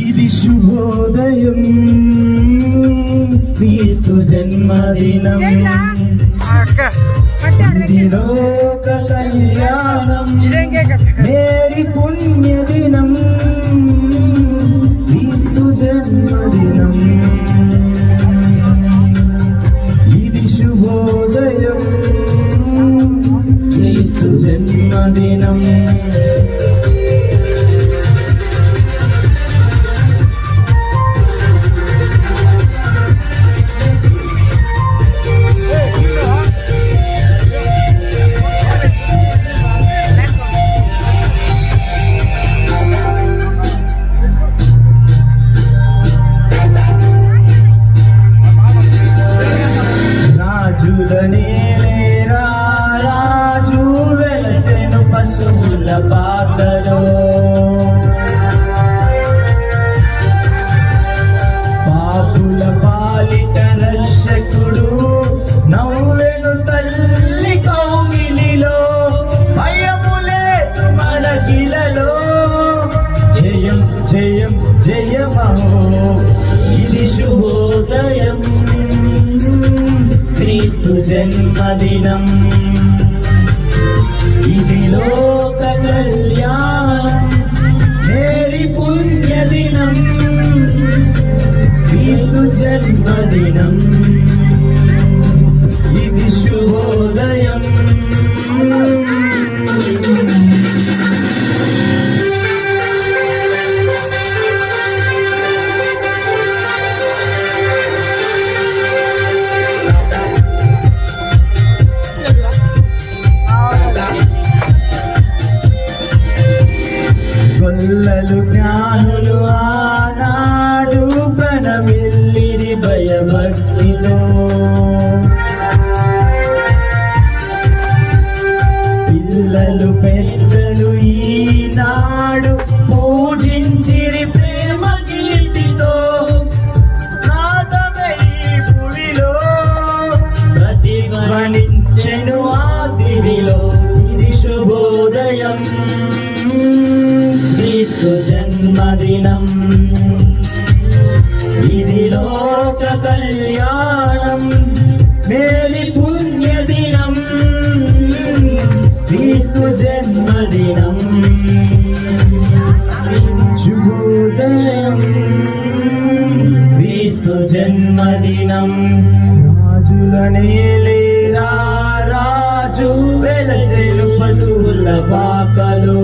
ఇది శుభోదయం క్రీస్తు జన్మదినం లోక కళ్యాణం మేరీ పుణ్యదినం క్రీస్తు జన్మదినం ఇది శుభోదయం క్రీస్తు జన్మదినం రాజు వెలసెను పశువుల పాకలో పాపుల పాలిట రక్షకుడు నవ్వెను తల్లి కౌగిలిలో భయము లేదు మనకిలలో జయం జయం జయమహో ఇది శుభోదయం క్రీస్తు జన్మదినం ఇది లోక కళ్యాణం మేరీ పుణ్యదినం క్రీస్తు జన్మదినం ఇది శుభోదయం గొల్లలు జ్ఞానులు ఆనాడు ప్రణమిల్లిరి భయభక్తిలో పిల్లలు పెద్దలు ఈనాడు పూజించిరి ప్రేమ కీర్తితో నాదమై పుడిలో ప్రతిధ్వనించెను ఆ దివిలో ఇది శుభోదయం క్రీస్తు జన్మదినం ఇది లోక కళ్యాణం మేరీ పుణ్యదినం క్రీస్తు జన్మదినం శుభోదయం క్రీస్తు జన్మదినం రాజుల నేలేరా రాజు వెలసెను పశువుల పాకలో